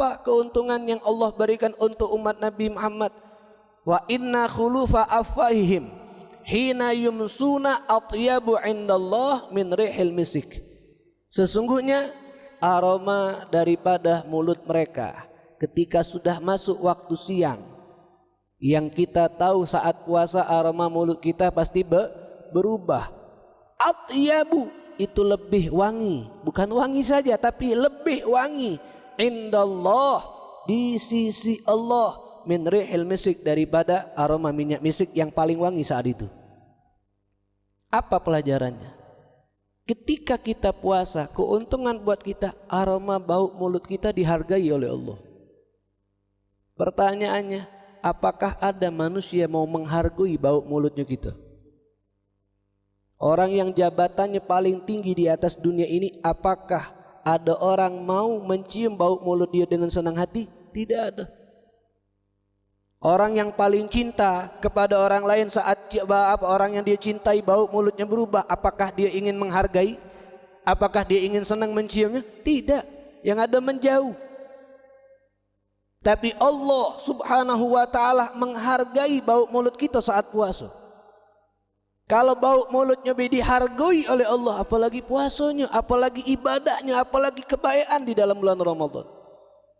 Apa keuntungan yang Allah berikan untuk umat Nabi Muhammad? Wa inna khulufa afwahihim hina yumsuna atyabu indallah min rihil misik. Sesungguhnya aroma daripada mulut mereka ketika sudah masuk waktu siang, yang kita tahu saat puasa aroma mulut kita pasti berubah. Atyabu itu lebih wangi, bukan wangi saja tapi lebih wangi. Indallah, di sisi Allah, min rihil misik, daripada aroma minyak misik yang paling wangi saat itu. Apa pelajarannya? Ketika kita puasa, keuntungan buat kita, aroma bau mulut kita dihargai oleh Allah. Pertanyaannya, apakah ada manusia mau menghargai bau mulutnya kita? Orang yang jabatannya paling tinggi di atas dunia ini, apakah ada orang mau mencium bau mulut dia dengan senang hati? Tidak ada. Orang yang paling cinta kepada orang lain, saat orang yang dia cintai bau mulutnya berubah, apakah dia ingin menghargai? Apakah dia ingin senang menciumnya? Tidak. Yang ada menjauh. Tapi Allah subhanahu wa ta'ala menghargai bau mulut kita saat puasa. Kalau bau mulutnya dihargai oleh Allah, apalagi puasanya, apalagi ibadahnya, apalagi kebaikan di dalam bulan Ramadan.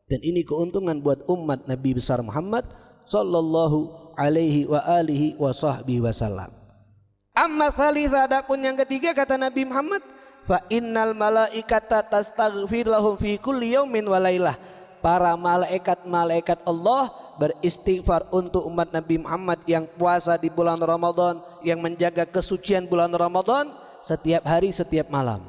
Dan ini keuntungan buat umat Nabi besar Muhammad sallallahu alaihi wa alihi wa sahbihi wasallam. Amma tsalitsah, adapun yang ketiga, kata Nabi Muhammad, fa innal malaikata tastaghfir lahum fi kulli yaumin wa lailah. Para malaikat Allah beristighfar untuk umat Nabi Muhammad yang puasa di bulan Ramadan, yang menjaga kesucian bulan Ramadan, setiap hari, setiap malam.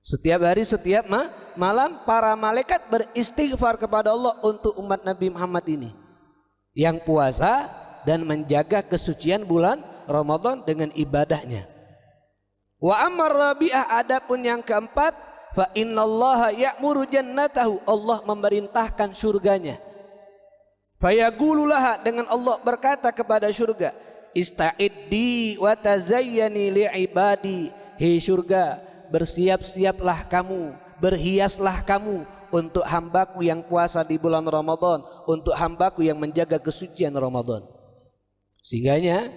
Setiap hari, setiap malam, para malaikat beristighfar kepada Allah untuk umat Nabi Muhammad ini, yang puasa dan menjaga kesucian bulan Ramadan dengan ibadahnya. Wa ammar rabi'ah, adapun yang keempat, fa innallaha ya'muru jannatahu, Allah memerintahkan surganya. Fayaqululaha, dengan Allah berkata kepada surga, ista'iddi wa tazayyani li'ibadi. Hei surga, bersiap-siaplah kamu, berhiaslah kamu untuk hambaku yang puasa di bulan Ramadan, untuk hambaku yang menjaga kesucian Ramadan. Sehingganya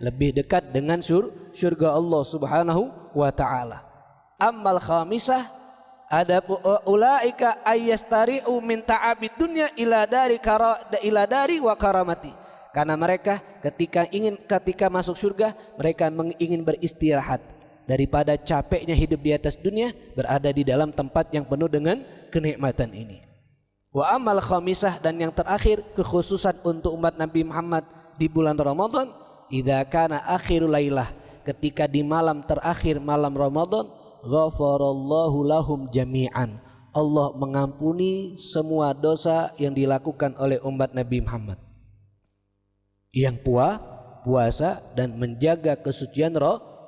lebih dekat dengan surga Allah subhanahu wa ta'ala. Ammal khamisah, ada ulaika ayyastari'u min ta'abid dunya ila dari wa karamati. Karena mereka ketika masuk surga, mereka ingin beristirahat daripada capeknya hidup di atas dunia, berada di dalam tempat yang penuh dengan kenikmatan ini. Wa amal khamisah, dan yang terakhir, kekhususan untuk umat Nabi Muhammad di bulan Ramadan, idza kana akhirul lailah, ketika di malam terakhir malam Ramadan, ghafarallahu lahum jami'an, Allah mengampuni semua dosa yang dilakukan oleh umat Nabi Muhammad yang puasa dan menjaga kesucian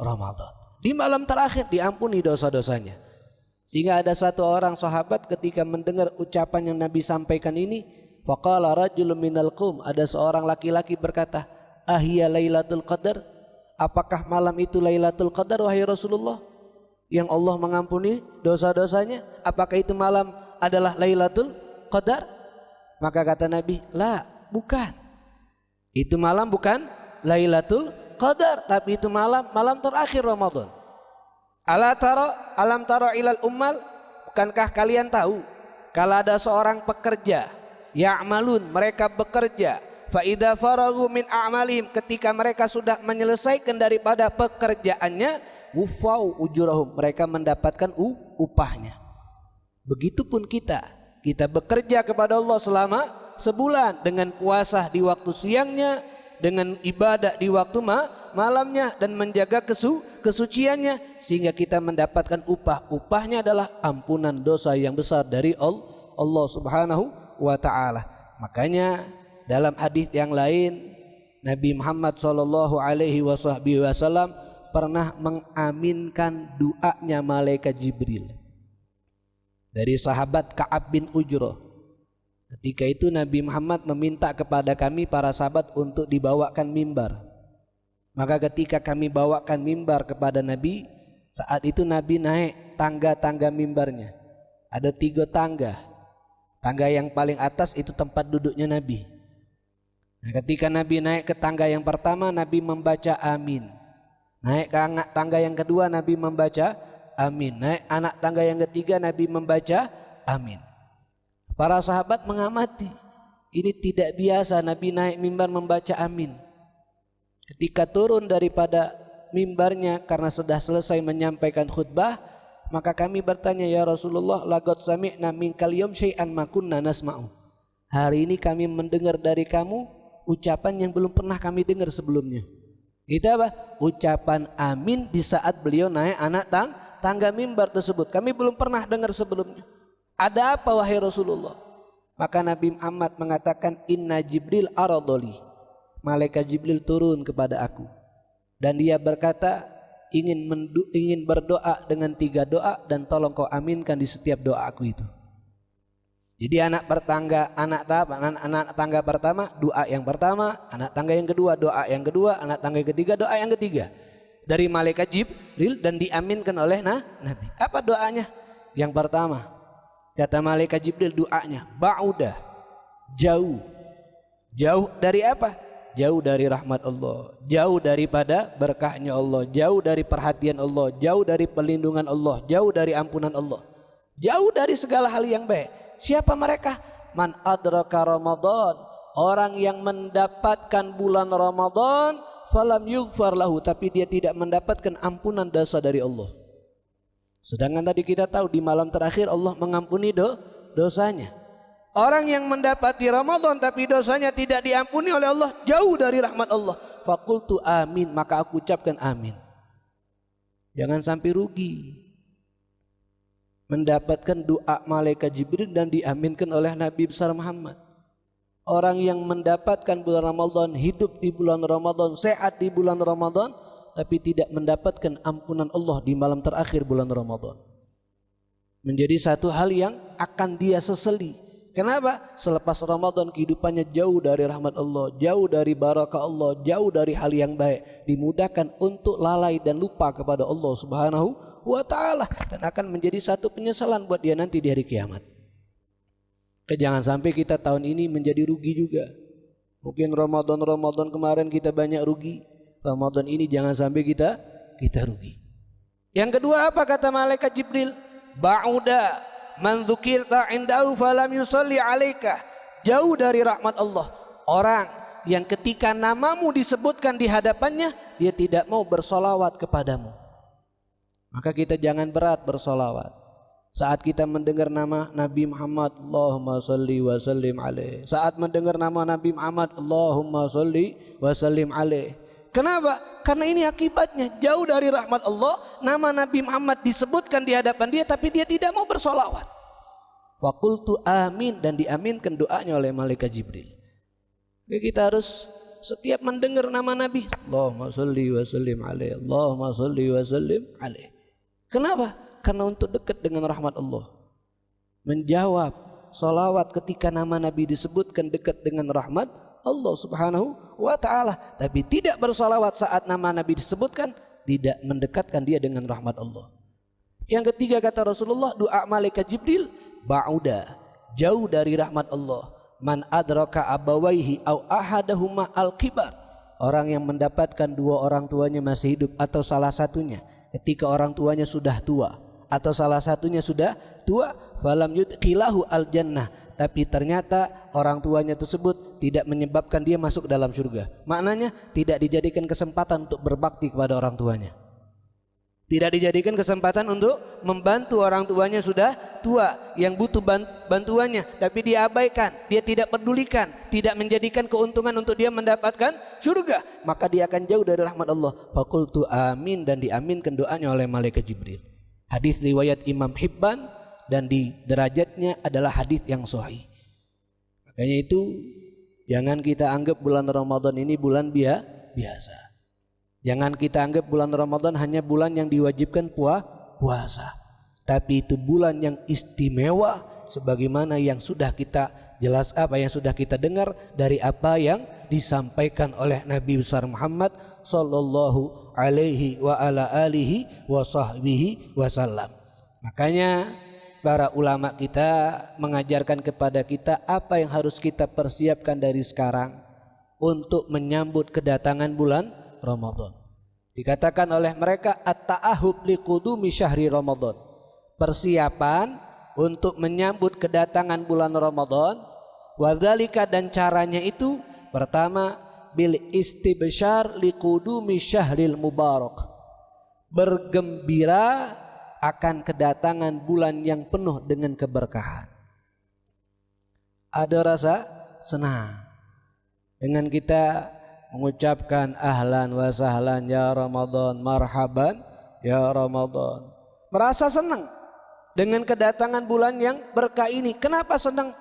Ramadan. Di malam terakhir diampuni dosa-dosanya. Sehingga ada satu orang sahabat ketika mendengar ucapan yang Nabi sampaikan ini, faqala rajulun minal qaum, ada seorang laki-laki berkata, ahya lailatul qadar, apakah malam itu Lailatul Qadar wahai Rasulullah, yang Allah mengampuni dosa-dosanya? Apakah itu malam adalah Lailatul Qadar? Maka kata Nabi, la, bukan. Itu malam bukan Lailatul Qadar, tapi itu malam terakhir Ramadan. Alam taro ilal ummal, bukankah kalian tahu kalau ada seorang pekerja, ya'malun, mereka bekerja, fa idza faragu min a'malihim, ketika mereka sudah menyelesaikan daripada pekerjaannya, wufau ujurahum, mereka mendapatkan upahnya. Begitupun kita bekerja kepada Allah selama sebulan, dengan puasa di waktu siangnya, dengan ibadah di waktu malamnya, dan menjaga kesuciannya, sehingga kita mendapatkan upahnya adalah ampunan dosa yang besar dari Allah subhanahu wa ta'ala. Makanya dalam hadis yang lain, Nabi Muhammad sallallahu alaihi wasallam pernah mengaminkan doanya malaikat Jibril dari sahabat Ka'ab bin Ujrah. Ketika itu Nabi Muhammad meminta kepada kami para sahabat untuk dibawakan mimbar. Maka ketika kami bawakan mimbar kepada Nabi, saat itu Nabi naik tangga-tangga mimbarnya. Ada 3 tangga. Tangga yang paling atas itu tempat duduknya Nabi. Nah, ketika Nabi naik ke tangga yang pertama, Nabi membaca amin. Naik ke anak tangga yang kedua, Nabi membaca amin. Naik anak tangga yang ketiga, Nabi membaca amin. Para sahabat mengamati. Ini tidak biasa Nabi naik mimbar membaca amin. Ketika turun daripada mimbarnya karena sudah selesai menyampaikan khutbah, maka kami bertanya, ya Rasulullah, laqad sami'na minkal yawm syai'an ma kunna nasma'u. Hari ini kami mendengar dari kamu ucapan yang belum pernah kami dengar sebelumnya. Itu apa? Ucapan amin di saat beliau naik anak tangga mimbar tersebut. Kami belum pernah dengar sebelumnya. Ada apa wahai Rasulullah? Maka Nabi Muhammad mengatakan, inna Jibril aradoli. Malaikat Jibril turun kepada aku. Dan dia berkata, ingin berdoa dengan 3 doa dan tolong kau aminkan di setiap doa aku itu. Jadi anak tangga pertama doa yang pertama, anak tangga yang kedua doa yang kedua, anak tangga yang ketiga doa yang ketiga dari malaikat Jibril dan diaminkan oleh Nabi. Apa doanya? Yang pertama kata malaikat Jibril doanya ba'udah, jauh. Jauh dari apa? Jauh dari rahmat Allah, jauh daripada berkahnya Allah, jauh dari perhatian Allah, jauh dari perlindungan Allah, jauh dari ampunan Allah, jauh dari segala hal yang baik. Siapa mereka? Man adraka Ramadan, orang yang mendapatkan bulan Ramadan falam yughfar lahu, tapi dia tidak mendapatkan ampunan dosa dari Allah. Sedangkan tadi kita tahu di malam terakhir Allah mengampuni dosanya. Orang yang mendapati Ramadan tapi dosanya tidak diampuni oleh Allah, jauh dari rahmat Allah. Faqultu amin, maka aku ucapkan amin. Jangan sampai rugi mendapatkan doa malaikat Jibril dan diaminkan oleh Nabi besar Muhammad. Orang yang mendapatkan bulan Ramadan, hidup di bulan Ramadan, sehat di bulan Ramadan, tapi tidak mendapatkan ampunan Allah di malam terakhir bulan Ramadan, menjadi satu hal yang akan dia sesali. Kenapa? Selepas Ramadan kehidupannya jauh dari rahmat Allah, jauh dari barakah Allah, jauh dari hal yang baik, dimudahkan untuk lalai dan lupa kepada Allah Subhanahu wa ta'ala, dan akan menjadi satu penyesalan buat dia nanti di hari kiamat. Jangan sampai kita tahun ini menjadi rugi juga. Mungkin Ramadan kemarin kita banyak rugi, Ramadan ini jangan sampai kita rugi. Yang kedua apa kata malaikat Jibril? Ba'uda man dzukirta indahu falam yusalli alaika, jauh dari rahmat Allah. Orang yang ketika namamu disebutkan di hadapannya, dia tidak mau bersolawat kepadamu. Maka kita jangan berat bersolawat. Saat kita mendengar nama Nabi Muhammad, Allahumma salli wa sallim alaih. Saat mendengar nama Nabi Muhammad, Allahumma salli wa sallim alaih. Kenapa? Karena ini akibatnya jauh dari rahmat Allah. Nama Nabi Muhammad disebutkan di hadapan dia, tapi dia tidak mau bersolawat. Faqultu amin, dan diaminkan doanya oleh malaikat Jibril. Jadi kita harus setiap mendengar nama Nabi, Allahumma salli wa sallim alaih, Allahumma salli wa sallim alaih. Kenapa? Karena untuk dekat dengan rahmat Allah. Menjawab solawat ketika nama Nabi disebutkan dekat dengan rahmat Allah Subhanahu wa ta'ala. Tapi tidak bersolawat saat nama Nabi disebutkan, tidak mendekatkan dia dengan rahmat Allah. Yang ketiga kata Rasulullah, doa malaikat Jibril, ba'uda, jauh dari rahmat Allah. Man adraka abawaihi au ahadahuma al-kibar, orang yang mendapatkan 2 orang tuanya masih hidup atau salah satunya ketika orang tuanya sudah tua atau salah satunya sudah tua, falam yudkhilahu al-jannah, tapi ternyata orang tuanya tersebut tidak menyebabkan dia masuk ke dalam surga. Maknanya tidak dijadikan kesempatan untuk berbakti kepada orang tuanya, tidak dijadikan kesempatan untuk membantu orang tuanya sudah tua yang butuh bantuannya, tapi dia abaikan, dia tidak pedulikan, tidak menjadikan keuntungan untuk dia mendapatkan surga, maka dia akan jauh dari rahmat Allah. Faqultu amin, dan diaminkan doanya oleh malaikat Jibril. Hadis riwayat Imam Hibban, dan di derajatnya adalah hadis yang sahih. Makanya itu jangan kita anggap bulan Ramadan ini bulan biasa. Jangan kita anggap bulan Ramadan hanya bulan yang diwajibkan puasa. Tapi itu bulan yang istimewa, sebagaimana yang sudah kita yang sudah kita dengar dari apa yang disampaikan oleh Nabi besar Muhammad sallallahu alaihi wa ala alihi wa sahbihi wasallam. Makanya para ulama kita mengajarkan kepada kita apa yang harus kita persiapkan dari sekarang untuk menyambut kedatangan bulan Ramadan. Dikatakan oleh mereka at-ta'ahub liqudumi syahri Ramadan. Persiapan untuk menyambut kedatangan bulan Ramadan. Wadzalika, dan caranya itu pertama bil istibsyar liqudumi syahril mubarak. Bergembira akan kedatangan bulan yang penuh dengan keberkahan. Ada rasa senang dengan kita mengucapkan ahlan wa sahlan ya Ramadan, marhaban ya Ramadan. Merasa senang dengan kedatangan bulan yang berkah ini. Kenapa senang?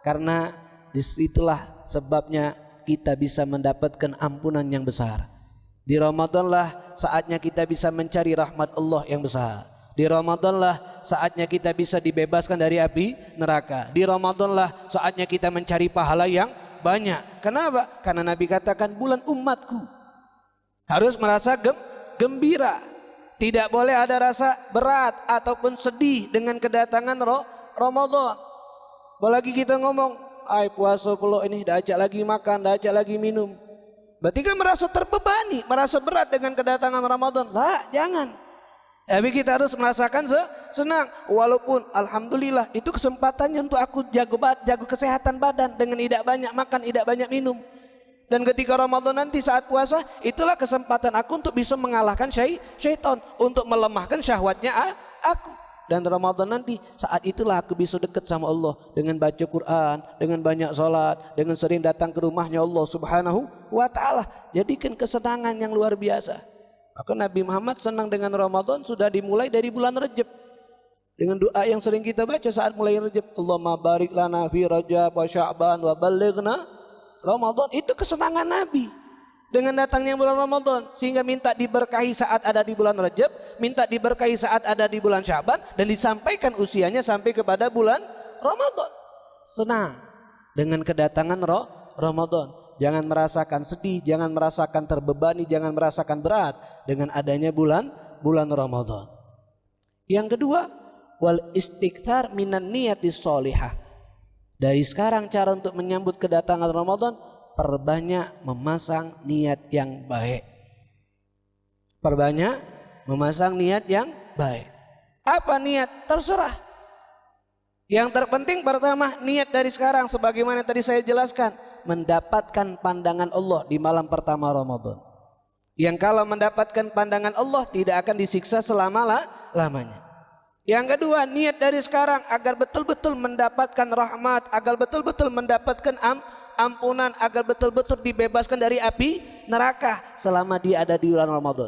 Karena disitulah sebabnya kita bisa mendapatkan ampunan yang besar. Di Ramadanlah saatnya kita bisa mencari rahmat Allah yang besar. Di Ramadanlah saatnya kita bisa dibebaskan dari api neraka. Di Ramadanlah saatnya kita mencari pahala yang banyak. Kenapa? Karena Nabi katakan bulan umatku. Harus merasa gembira. Tidak boleh ada rasa berat ataupun sedih dengan kedatangan Ramadan. Apalagi kita ngomong, ay puasa pula ini, dah ajak lagi makan, dah ajak lagi minum. Berarti kan merasa terbebani, merasa berat dengan kedatangan Ramadan. Lah, jangan. Tapi kita harus merasakan senang. Walaupun alhamdulillah itu kesempatannya untuk aku jaga kesehatan badan dengan tidak banyak makan, tidak banyak minum. Dan ketika Ramadan nanti saat puasa, itulah kesempatan aku untuk bisa mengalahkan syaitan, untuk melemahkan syahwatnya aku. Dan Ramadan nanti saat itulah aku bisa dekat sama Allah dengan baca Quran, dengan banyak salat, dengan sering datang ke rumahnya Allah Subhanahu wa taala. Jadikan kesenangan yang luar biasa. Maka Nabi Muhammad senang dengan Ramadan sudah dimulai dari bulan Rajab. Dengan doa yang sering kita baca saat mulai Rajab, Allahumma barik lana fi Rajab wa Sya'ban wa ballighna Ramadan. Itu kesenangan Nabi dengan datangnya bulan Ramadan, sehingga minta diberkahi saat ada di bulan Rajab, minta diberkahi saat ada di bulan Sya'ban, dan disampaikan usianya sampai kepada bulan Ramadan. Senang dengan kedatangan Ramadan. Jangan merasakan sedih, jangan merasakan terbebani, jangan merasakan berat dengan adanya bulan Ramadan. Yang kedua, wal istighfar minan niyatis sholihah. Dari sekarang cara untuk menyambut kedatangan Ramadan, perbanyak memasang niat yang baik. Perbanyak memasang niat yang baik. Apa niat? Terserah. Yang terpenting pertama niat dari sekarang, sebagaimana tadi saya jelaskan, mendapatkan pandangan Allah di malam pertama Ramadan. Yang kalau mendapatkan pandangan Allah tidak akan disiksa selama-lamanya. Yang kedua, niat dari sekarang agar betul-betul mendapatkan rahmat, agar betul-betul mendapatkan ampunan, agar betul-betul dibebaskan dari api neraka selama dia ada di bulan Ramadan.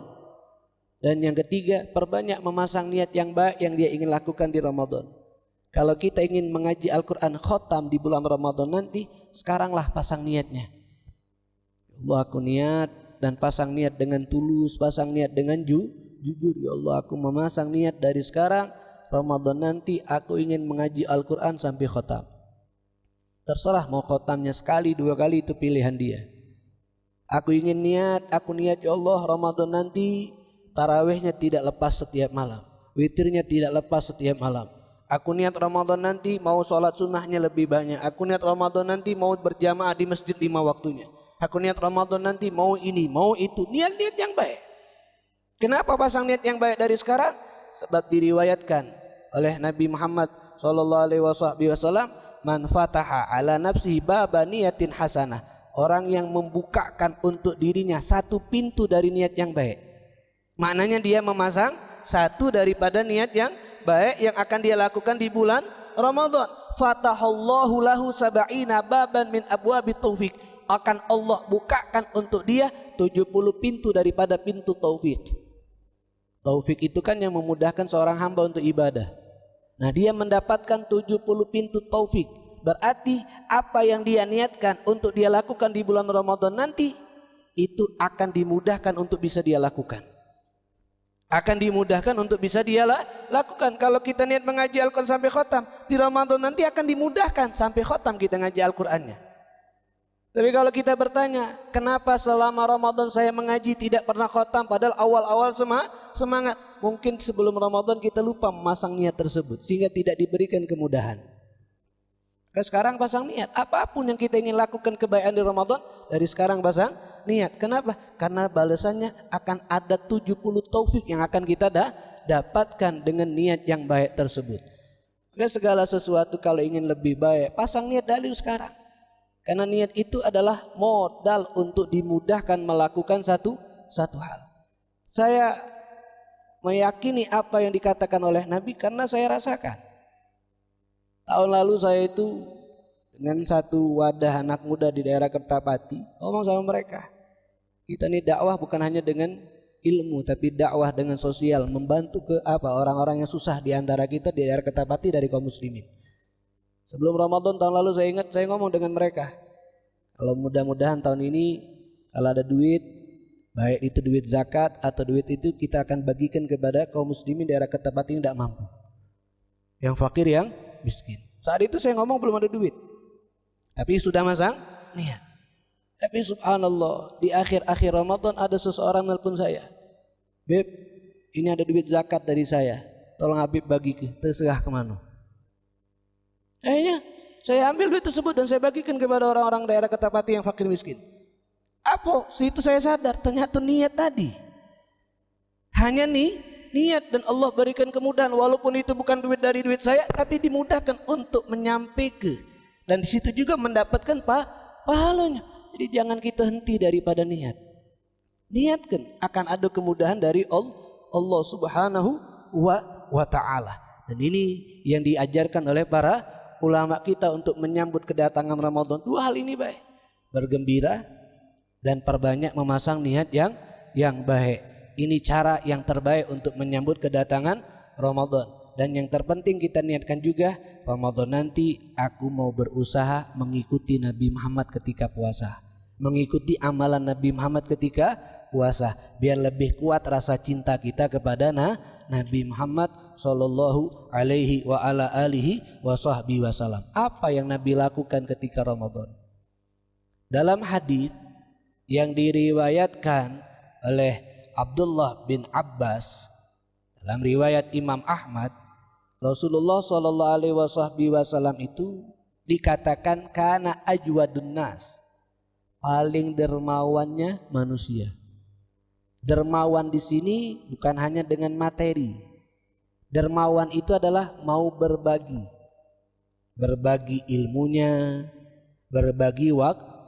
Dan yang ketiga, perbanyak memasang niat yang baik yang dia ingin lakukan di Ramadan. Kalau kita ingin mengaji Al-Quran khotam di bulan Ramadan nanti, sekaranglah pasang niatnya. Allah, aku niat, dan pasang niat dengan tulus, pasang niat dengan jujur. Ya Allah, aku memasang niat dari sekarang, Ramadan nanti aku ingin mengaji Al-Quran sampai khotam. Terserah mau khotamnya sekali, 2 kali, itu pilihan dia. Aku ingin niat, aku niat ya Allah Ramadan nanti tarawihnya tidak lepas setiap malam, witirnya tidak lepas setiap malam. Aku niat Ramadan nanti mau sholat sunnahnya lebih banyak. Aku niat Ramadan nanti mau berjamaah di masjid 5 waktunya. Aku niat Ramadan nanti mau ini, mau itu. Niat-niat yang baik. Kenapa pasang niat yang baik dari sekarang? Sebab diriwayatkan oleh Nabi Muhammad SAW, man fataha ala nafsihi baba niyatin hasanah. Orang yang membukakan untuk dirinya satu pintu dari niat yang baik. Maknanya dia memasang satu daripada niat yang baik yang akan dia lakukan di bulan Ramadan. Fatahallahu lahu sab'ina baban min abwabit taufik. Akan Allah bukakan untuk dia 70 pintu daripada pintu taufik. Taufik itu kan yang memudahkan seorang hamba untuk ibadah. Nah, dia mendapatkan 70 pintu taufik. Berarti apa yang dia niatkan untuk dia lakukan di bulan Ramadan nanti, itu akan dimudahkan untuk bisa dia lakukan. Akan dimudahkan untuk bisa dia lakukan. Kalau kita niat mengaji Al-Quran sampai khotam, di Ramadan nanti akan dimudahkan sampai khotam kita ngaji Al-Qurannya. Tapi kalau kita bertanya, kenapa selama Ramadan saya mengaji tidak pernah khotam, padahal awal-awal semangat. mungkin sebelum Ramadan kita lupa memasang niat tersebut sehingga tidak diberikan kemudahan. Sekarang pasang niat, apapun yang kita ingin lakukan kebaikan di Ramadan, dari sekarang pasang niat. Kenapa? Karena balasannya akan ada 70 taufik yang akan kita dapatkan dengan niat yang baik tersebut. Segala sesuatu kalau ingin lebih baik, pasang niat dari sekarang. Karena niat itu adalah modal untuk dimudahkan melakukan satu hal. Saya meyakini apa yang dikatakan oleh Nabi karena saya rasakan. Tahun lalu saya itu dengan satu wadah anak muda di daerah Kertapati ngomong sama mereka. Kita ini dakwah bukan hanya dengan ilmu, tapi dakwah dengan sosial, membantu ke orang-orang yang susah di antara kita di daerah Kertapati dari kaum muslimin. Sebelum Ramadan tahun lalu saya ingat saya ngomong dengan mereka. Kalau mudah-mudahan tahun ini kalau ada duit, baik itu duit zakat atau duit itu kita akan bagikan kepada kaum muslimin daerah Kertapati yang tidak mampu. Yang fakir, yang miskin. Saat itu saya ngomong belum ada duit, tapi sudah masang niat. Tapi subhanallah, di akhir-akhir Ramadan ada seseorang nelpon saya, Beb, ini ada duit zakat dari saya, tolong Habib bagi terserah kemana. Akhirnya saya ambil duit tersebut dan saya bagikan kepada orang-orang daerah Kertapati yang fakir miskin. Apa? Situ saya sadar ternyata niat tadi. Hanya niat dan Allah berikan kemudahan walaupun itu bukan duit dari duit saya, tapi dimudahkan untuk menyampaikan dan di situ juga mendapatkan pahalanya. Jadi jangan kita henti daripada niat. Niatkan akan ada kemudahan dari Allah Subhanahu wa taala. Dan ini yang diajarkan oleh para ulama kita untuk menyambut kedatangan Ramadan. Dua hal ini baik. Bergembira dan perbanyak memasang niat yang baik. Ini cara yang terbaik untuk menyambut kedatangan Ramadan. Dan yang terpenting kita niatkan juga, Ramadan nanti aku mau berusaha mengikuti Nabi Muhammad ketika puasa, mengikuti amalan Nabi Muhammad ketika puasa, biar lebih kuat rasa cinta kita kepada Nabi Muhammad sallallahu alaihi wa ala alihi wa sahbihi wasallam. Apa yang Nabi lakukan ketika Ramadan? Dalam hadis yang diriwayatkan oleh Abdullah bin Abbas, dalam riwayat Imam Ahmad, Rasulullah sallallahu alaihi wasallam itu dikatakan kana ajwadun nas, paling dermawannya manusia. Dermawan di sini bukan hanya dengan materi. Dermawan itu adalah mau berbagi. Berbagi ilmunya, berbagi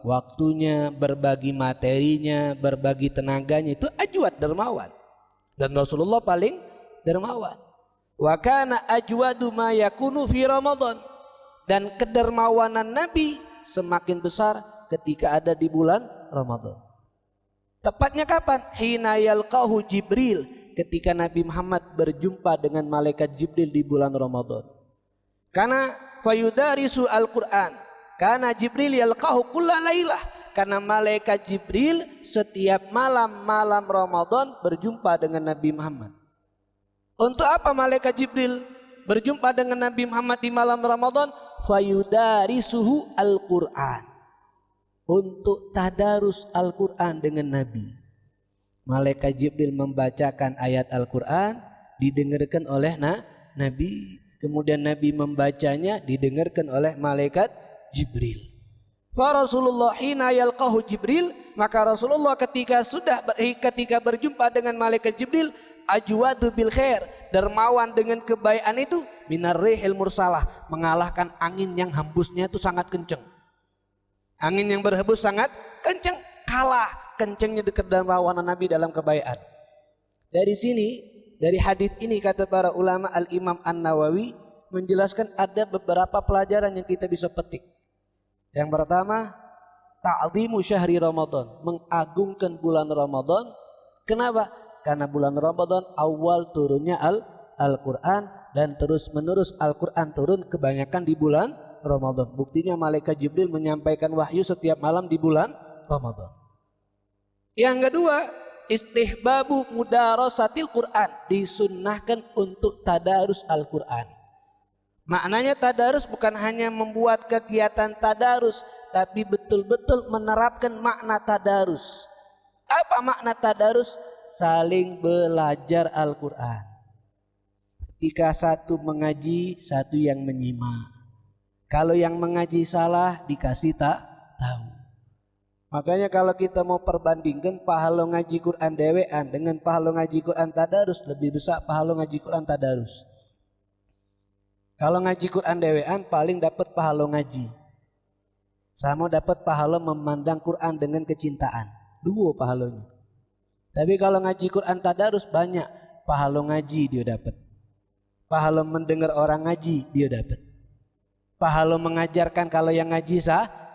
waktunya, berbagi materinya, berbagi tenaganya, itu ajwad, dermawan. Dan Rasulullah paling dermawan. Wa kana ajwadu ma yakunu fi Ramadan. Dan kedermawanan Nabi semakin besar ketika ada di bulan Ramadan. Tepatnya kapan? Hina yalqahu Jibril, ketika Nabi Muhammad berjumpa dengan malaikat Jibril di bulan Ramadan. Karena fayudarisu Al-Qur'an. Karena Jibril yalqahu kulla lailah, karena malaikat Jibril setiap malam Ramadan berjumpa dengan Nabi Muhammad. Untuk apa malaikat Jibril berjumpa dengan Nabi Muhammad di malam Ramadan? Fayudarisuhu Al-Qur'an, untuk tadarus Al-Qur'an dengan Nabi. Malaikat Jibril membacakan ayat Al-Qur'an, didengarkan oleh Nabi. Kemudian Nabi membacanya, didengarkan oleh malaikat Jibril. Fa Rasulullah hina yalqahu Jibril, maka Rasulullah ketika berjumpa dengan malaikat Jibril, ajwadu bil khair, dermawan dengan kebaikan itu, minar rihil mursalah, mengalahkan angin yang hembusnya itu sangat kencang. Angin yang berhembus sangat kencang, kalah kencangnya kedermawanan Nabi dalam kebaikan. Dari sini, dari hadis ini kata para ulama, Al-Imam An-Nawawi menjelaskan ada beberapa pelajaran yang kita bisa petik. Yang pertama, ta'zimu syahri Ramadan, mengagungkan bulan Ramadan. Kenapa? Karena bulan Ramadan awal turunnya Al-Quran, dan terus menerus Al-Quran turun kebanyakan di bulan Ramadan. Buktinya malaikat Jibril menyampaikan wahyu setiap malam di bulan Ramadan. Yang kedua, istihbabu mudarasatil Quran, disunnahkan untuk tadarus Al-Quran. Maknanya tadarus bukan hanya membuat kegiatan tadarus, tapi betul-betul menerapkan makna tadarus. Apa makna tadarus? saling belajar Al-Quran. Ketika satu mengaji, satu yang menyimak. Kalau yang mengaji salah, dikasih tahu. Makanya kalau kita mau perbandingkan pahala ngaji Quran dewean dengan pahala ngaji Quran tadarus, lebih besar pahala ngaji Quran tadarus. Kalau ngaji Quran dewean paling dapat pahala ngaji. Sama dapat pahala memandang Quran dengan kecintaan. Dua pahalanya. Tapi kalau ngaji Quran tadarus banyak pahala ngaji dia dapat. Pahala mendengar orang ngaji dia dapat. Pahala mengajarkan kalau yang ngaji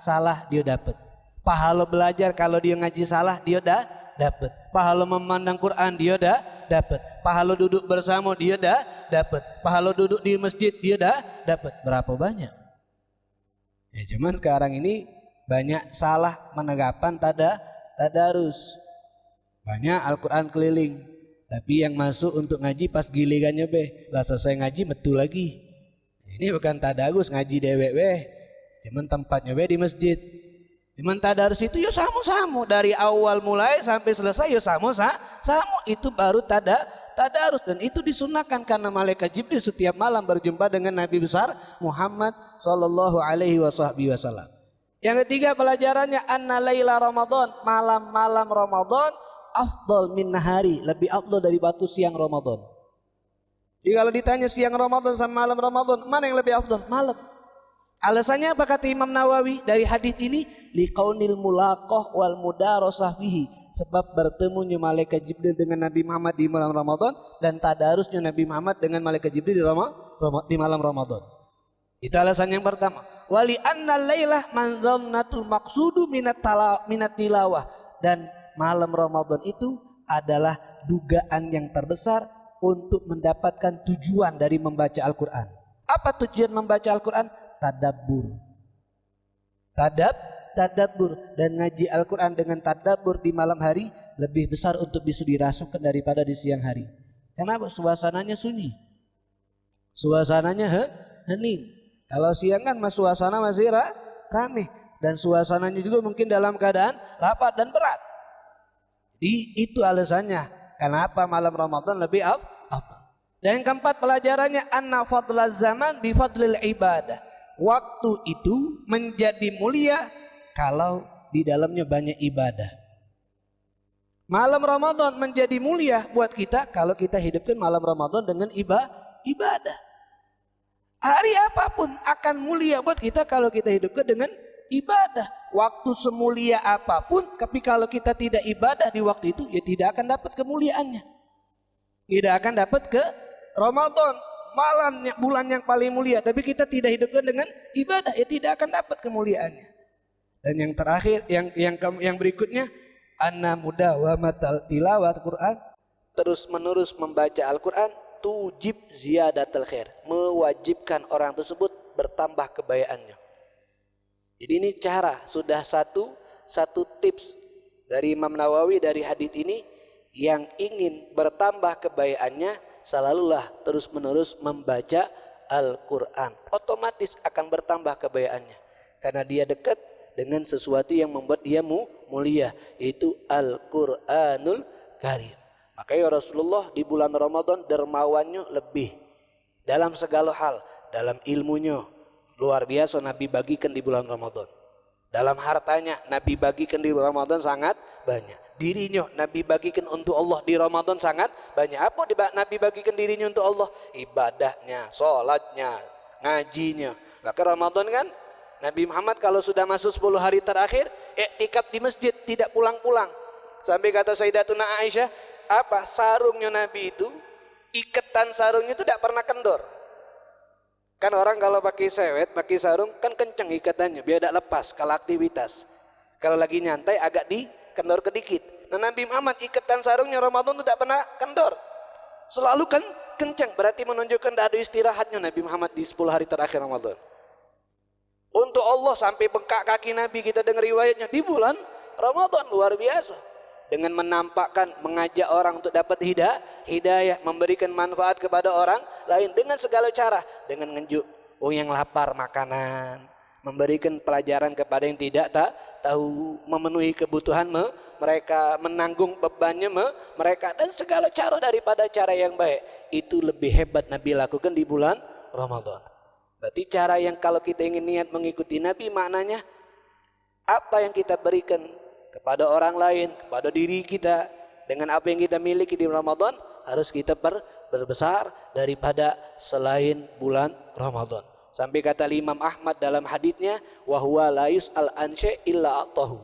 salah dia dapat. Pahala belajar kalau dia ngaji salah dia dapat. Pahala memandang Quran dia dapat. Pahala duduk bersama dia dapat. Pahala duduk di masjid dia dapat. Berapa banyak? Ya cuman sekarang ini banyak salah menanggapan tadarus. Banyak Al-Quran keliling. Tapi yang masuk untuk ngaji pas gilirannya lah selesai ngaji betul lagi. Ini bukan tadarus ngaji dewek cuman tempatnya di masjid. Cuman tadarus itu ya sama-sama dari awal mulai sampai selesai ya sama itu baru tadarus, dan itu disunahkan karena malaikat Jibril setiap malam berjumpa dengan Nabi besar Muhammad sallallahu alaihi wasallam. Yang ketiga pelajarannya anna laila Ramadan, malam-malam Ramadan afdal min nahari, lebih afdal dari batu siang Ramadan. Jadi kalau ditanya siang Ramadan sama malam Ramadan, mana yang lebih afdal? Malam. Alasannya apa kata Imam Nawawi dari hadis ini? Liqaunil mulaqah wal mudarasah fihi, sebab bertemunya malaikat Jibril dengan Nabi Muhammad di malam Ramadan dan tadarusnya Nabi Muhammad dengan malaikat Jibril di malam Ramadan. Itu alasan yang pertama. Wali anna lailah manzannatul maqsudu minat tilawah, dan malam Ramadan itu adalah dugaan yang terbesar untuk mendapatkan tujuan dari membaca Al-Quran. Apa tujuan membaca Al-Quran? Tadabbur. Tadabbur, dan ngaji Al-Quran dengan tadabbur di malam hari lebih besar untuk bisa dirasukkan daripada di siang hari. Kenapa? Suasananya sunyi. Suasananya hening. Kalau siang kan suasana masih ramai, dan suasananya juga mungkin dalam keadaan lapar dan berat. Itu alasannya kenapa malam Ramadan lebih apa? Dan yang keempat pelajarannya anna fadlaz zaman bi fadlil ibadah. Waktu itu menjadi mulia kalau di dalamnya banyak ibadah. Malam Ramadan menjadi mulia buat kita kalau kita hidupkan malam Ramadan dengan ibadah. Hari apapun akan mulia buat kita kalau kita hidupkan dengan ibadah. Waktu semulia apapun, tapi kalau kita tidak ibadah di waktu itu, ya tidak akan dapat kemuliaannya. Tidak akan dapat ke Ramadan, bulan yang paling mulia, tapi kita tidak hidupkan dengan ibadah, ya tidak akan dapat kemuliaannya. Dan yang terakhir, yang berikutnya, anna mudawamatal tilawat Quran, terus menerus membaca Al-Quran, tujib ziyadatul khair, mewajibkan orang tersebut bertambah kebaikannya. Jadi ini cara, sudah satu tips dari Imam Nawawi dari hadis ini, yang ingin bertambah kebaikannya selalulah terus menerus membaca Al-Quran, otomatis akan bertambah kebaikannya karena dia dekat dengan sesuatu yang membuat dia mulia, yaitu Al-Quranul Karim. Makanya Rasulullah di bulan Ramadan dermawannya lebih dalam segala hal, dalam ilmunya luar biasa Nabi bagikan di bulan Ramadan. Dalam hartanya Nabi bagikan di Ramadan sangat banyak. Dirinya Nabi bagikan untuk Allah di Ramadan sangat banyak. Apa Nabi bagikan dirinya untuk Allah? Ibadahnya, sholatnya, ngajinya. Maka Ramadan kan Nabi Muhammad kalau sudah masuk 10 hari terakhir iktikaf di masjid, tidak pulang-pulang. Sampai kata Sayyidatuna Aisyah, apa sarungnya Nabi itu, iketan sarungnya itu tidak pernah kendor. Kan orang kalau pakai sewet, pakai sarung kan kenceng ikatannya biar tidak lepas kalau aktivitas. Kalau lagi nyantai agak dikendor kedikit. Nah Nabi Muhammad iketan sarungnya Ramadan itu tidak pernah kendor. Selalu kan kenceng, berarti menunjukkan tidak ada istirahatnya Nabi Muhammad di 10 hari terakhir Ramadan. Untuk Allah sampai bengkak kaki Nabi, kita dengar riwayatnya di bulan Ramadan, luar biasa. Dengan menampakkan, mengajak orang untuk dapat hidayah, memberikan manfaat kepada orang lain dengan segala cara, dengan ngenjuk yang lapar makanan, memberikan pelajaran kepada yang tidak tahu, memenuhi kebutuhan mereka menanggung bebannya mereka, dan segala cara daripada cara yang baik itu lebih hebat Nabi lakukan di bulan Ramadan. Berarti cara yang kalau kita ingin niat mengikuti Nabi, maknanya apa yang kita berikan kepada orang lain, kepada diri kita, dengan apa yang kita miliki di Ramadan, harus kita berbesar daripada selain bulan Ramadan. Sampai kata Imam Ahmad dalam haditsnya, wa huwa la yus'al an syai' illa atahu.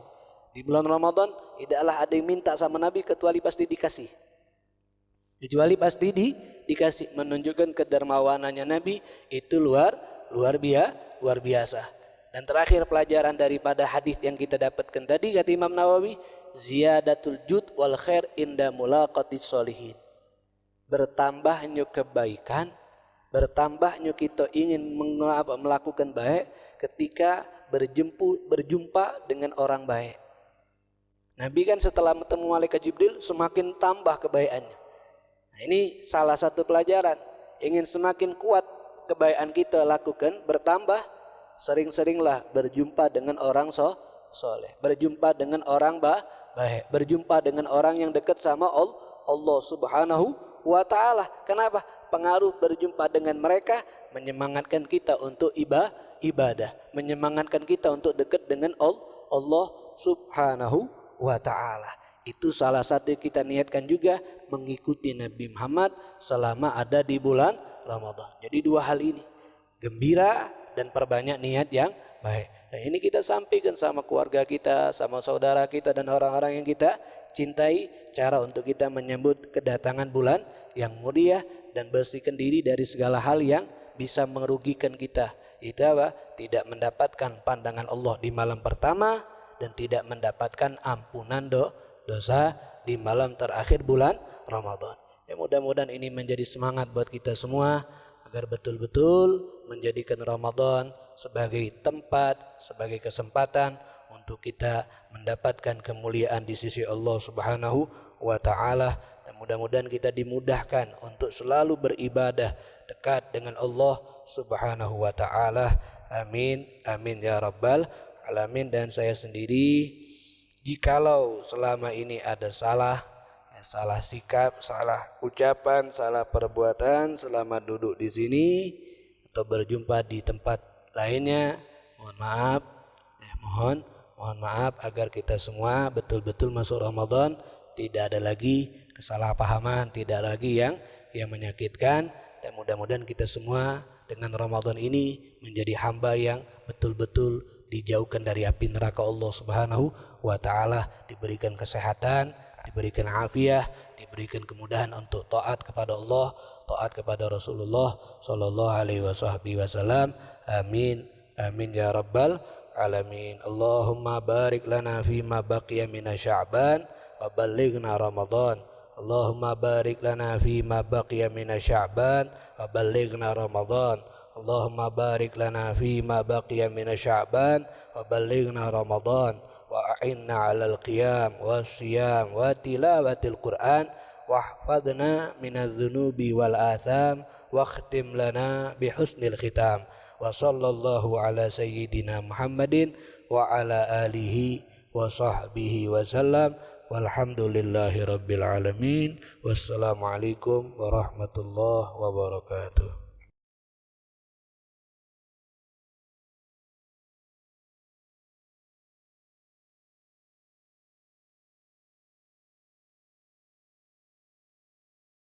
Di bulan Ramadan tidaklah ada yang minta sama Nabi kecuali pasti dikasih. Dikasih, menunjukkan kedermawanannya Nabi itu luar biasa. Dan terakhir pelajaran daripada hadis yang kita dapatkan tadi, kata Imam Nawawi, ziyadatul jud wal khair inda mulaqatis sholihin. Bertambahnya kebaikan, bertambahnya kita ingin melakukan baik ketika berjumpa dengan orang baik. Nabi kan setelah bertemu malaikat Jibril semakin tambah kebaikannya. Nah, ini salah satu pelajaran. Ingin semakin kuat kebaikan kita lakukan, bertambah, sering-seringlah berjumpa dengan orang soleh, berjumpa dengan orang baik, berjumpa dengan orang yang dekat sama Allah Subhanahu wa ta'ala. Kenapa? Pengaruh berjumpa dengan mereka menyemangatkan kita untuk ibadah, menyemangatkan kita untuk dekat dengan Allah Subhanahu wa ta'ala. Itu salah satu yang kita niatkan juga, mengikuti Nabi Muhammad selama ada di bulan Ramadan. Jadi dua hal ini, gembira dan perbanyak niat yang baik. Nah, ini kita sampaikan sama keluarga kita, sama saudara kita dan orang-orang yang kita cintai, cara untuk kita menyambut kedatangan bulan yang mulia dan bersihkan diri dari segala hal yang bisa merugikan kita. Itu apa? Tidak mendapatkan pandangan Allah di malam pertama dan tidak mendapatkan ampunan dosa di malam terakhir bulan Ramadan. Ya, mudah-mudahan ini menjadi semangat buat kita semua agar betul-betul menjadikan Ramadan sebagai tempat, sebagai kesempatan untuk kita mendapatkan kemuliaan di sisi Allah Subhanahu wa ta'ala. Dan mudah-mudahan kita dimudahkan untuk selalu beribadah dekat dengan Allah Subhanahu wa ta'ala. Amin, amin ya rabbal alamin. Dan saya sendiri, jikalau selama ini ada salah sikap, salah ucapan, salah perbuatan selama duduk di sini atau berjumpa di tempat lainnya, mohon maaf. Mohon maaf agar kita semua betul-betul masuk Ramadan tidak ada lagi kesalahpahaman, tidak ada lagi yang menyakitkan, dan mudah-mudahan kita semua dengan Ramadan ini menjadi hamba yang betul-betul dijauhkan dari api neraka Allah Subhanahu wa ta'ala, diberikan kesehatan, diberikan afiah, diberikan kemudahan untuk taat kepada Allah, taat kepada Rasulullah sallallahu alaihi wasallam. Amin, amin ya rabbal alamin. Allahumma barik lana fima baqiya min sya'ban wa ballighna ramadan. Allahumma barik lana fima baqiya min sya'ban wa ballighna ramadan. Allahumma barik lana fima baqiya min sya'ban wa ballighna ramadan. وأعنا على القيام والصيام وتلاوة القرآن واحفظنا من الذنوب والآثام واختم لنا بحسن الختام وصلى الله على سيدنا محمد وعلى آله وصحبه وسلم والحمد لله رب العالمين والسلام عليكم ورحمة الله وبركاته.